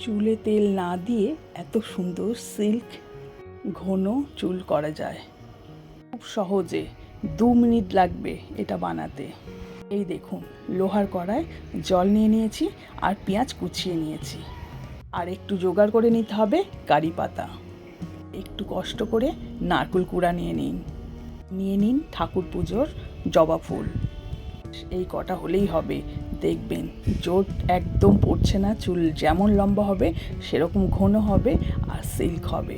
চুলে তেল না দিয়ে এত সুন্দর সিল্ক ঘন চুল করা যায় খুব সহজে। 2 মিনিট লাগবে এটা বানাতে। এই দেখুন, লোহার কড়ায় জল নিয়ে নিয়েছি আর পেঁয়াজ কুচিয়ে নিয়েছি। আর একটু জোগাড় করে নিতে হবে কারি পাতা। একটু কষ্ট করে নারকেল কুড়া নিয়ে নিন ঠাকুর পুজোর জবা ফুল। এই কটা হলেই হবে। দেখবেন জোট একদম পড়ছে না, চুল যেমন লম্বা হবে সেরকম ঘন হবে আর সিল্ক হবে।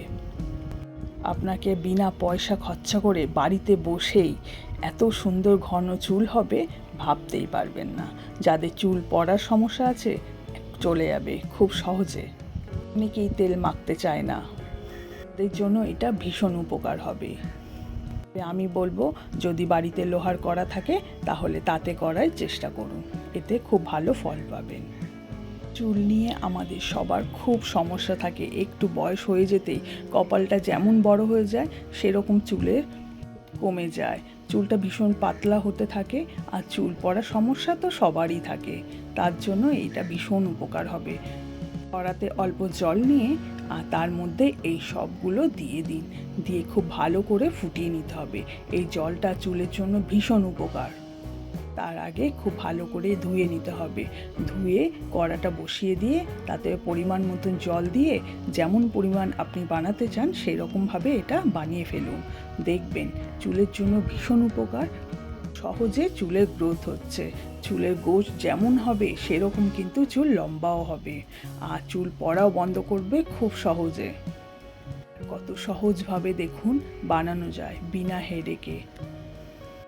আপনাকে বিনা পয়সা খরচা করে বাড়িতে বসেই এত সুন্দর ঘন চুল হবে ভাবতেই পারবেন না। যাদের চুল পড়ার সমস্যা আছে চলে যাবে খুব সহজে। অনেকেই তেল মাখতে চায় না, তাদের জন্য এটা ভীষণ উপকার হবে। আমি বলবো, যদি বাড়িতে লোহার কড়া থাকে তাহলে তাতে করার চেষ্টা করুন, এতে খুব ভালো ফল পাবেন। চুল নিয়ে আমাদের সবার খুব সমস্যা থাকে। একটু বয়স হয়ে যেতেই কপালটা যেমন বড় হয়ে যায় সেরকম চুলের কমে যায়, চুলটা ভীষণ পাতলা হতে থাকে। আর চুল পড়ার সমস্যা তো সবারই থাকে, তার জন্য এইটা ভীষণ উপকার হবে। কড়াতে অল্প জল নিয়ে আর তার মধ্যে এই সবগুলো দিয়ে খুব ভালো করে ফুটিয়ে নিতে হবে। এই জলটা চুলের জন্য ভীষণ উপকার। তার আগে খুব ভালো করে ধুয়ে নিতে হবে। ধুয়ে কড়াটা বসিয়ে দিয়ে তাতে পরিমাণ মতন জল দিয়ে যেমন পরিমাণ আপনি বানাতে চান সেই রকমভাবে এটা বানিয়ে ফেলুন। দেখবেন চুলের জন্য ভীষণ উপকার। সহজে চুলের গ্রোথ হচ্ছে। চুলের গোছ যেমন হবে সেরকম কিন্তু চুল লম্বাও হবে আর চুল পড়াও বন্ধ করবে খুব সহজে। কত সহজভাবে দেখুন বানানো যায় বিনা হেডেকে।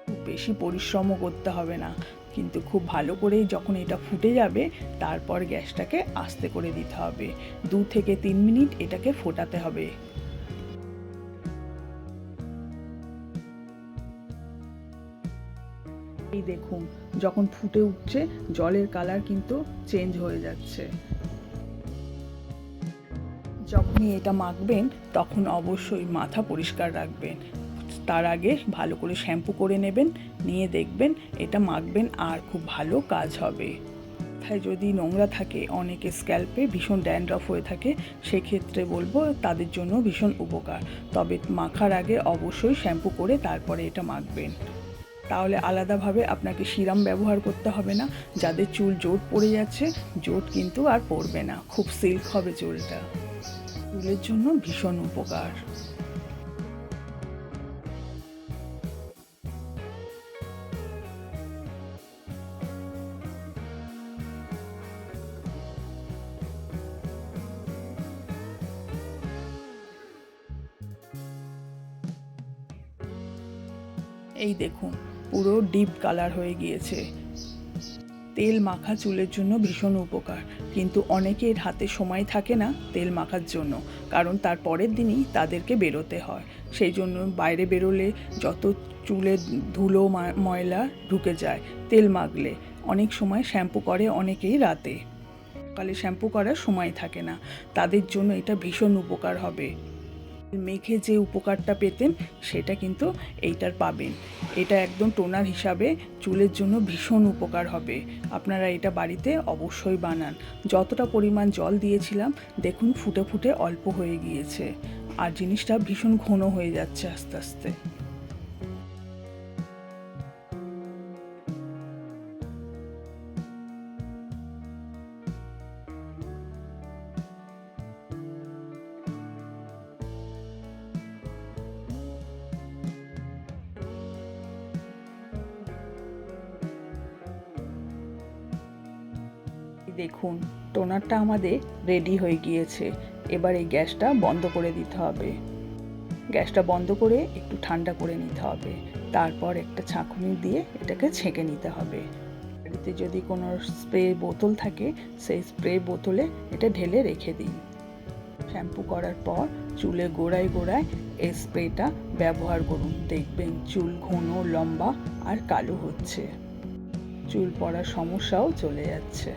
খুব বেশি পরিশ্রমও করতে হবে না, কিন্তু খুব ভালো করে যখন এটা ফুটে যাবে তারপর গ্যাসটাকে আস্তে করে দিতে হবে। 2 থেকে 3 মিনিট এটাকে ফোটাতে হবে। এই দেখুন, যখন ফুটে উঠছে জলের কালার কিন্তু চেঞ্জ হয়ে যাচ্ছে। যখনই এটা মাখবেন তখন অবশ্যই মাথা পরিষ্কার রাখবেন। তার আগে ভালো করে শ্যাম্পু করে নেবেন, নিয়ে দেখবেন এটা মাখবেন আর খুব ভালো কাজ হবে। মাথায় যদি নোংরা থাকে, অনেকে স্ক্যাল্পে ভীষণ ড্যান্ড্রফ হয়ে থাকে, সেক্ষেত্রে বলবো তাদের জন্য ভীষণ উপকার। তবে মাখার আগে অবশ্যই শ্যাম্পু করে তারপরে এটা মাখবেন। তাহলে আলাদাভাবে আপনাকে সিরাম ব্যবহার করতে হবে না। যাদের চুল জোট পড়ে যাচ্ছে, জোট কিন্তু আর পড়বে না, খুব সিল্ক হবে চুলটা। চুলের জন্য ভীষণ উপকার। এই দেখুন, পুরো ডিপ কালার হয়ে গিয়েছে। তেল মাখা চুলের জন্য ভীষণ উপকার, কিন্তু অনেকের হাতে সময় থাকে না তেল মাখার জন্য, কারণ তার পরের দিনই তাদেরকে বেরোতে হয়। সেই জন্য বাইরে বেরোলে যত চুলে ধুলো ময়লা ঢুকে যায় তেল মাখলে। অনেক সময় শ্যাম্পু করে অনেকেই রাতে, সকালে শ্যাম্পু করার সময় থাকে না, তাদের জন্য এটা ভীষণ উপকার হবে। মেখে যে উপকারটা পেতেন সেটা কিন্তু এইটার পাবেন। এটা একদম টোনার হিসাবে চুলের জন্য ভীষণ উপকার হবে। আপনারা এটা বাড়িতে অবশ্যই বানান। যতটা পরিমাণ জল দিয়েছিলাম দেখুন ফুটে ফুটে অল্প হয়ে গিয়েছে আর জিনিসটা ভীষণ ঘন হয়ে যাচ্ছে আস্তে আস্তে। দেখুন, টোনারটা আমাদের রেডি হয়ে গিয়েছে। এবার এই গ্যাসটা বন্ধ করে দিতে হবে। গ্যাসটা বন্ধ করে একটু ঠান্ডা করে নিতে হবে। তারপর একটা ছাঁকুনি দিয়ে এটাকে ছেঁকে নিতে হবে। বাড়িতে যদি কোনো স্প্রে বোতল থাকে সেই স্প্রে বোতলে এটা ঢেলে রেখে দিন। শ্যাম্পু করার পর চুলে গোড়ায় গোড়ায় এই স্প্রেটা ব্যবহার করুন। দেখবেন চুল ঘন, লম্বা আর কালো হচ্ছে। চুল পড়ার সমস্যাও চলে যাচ্ছে।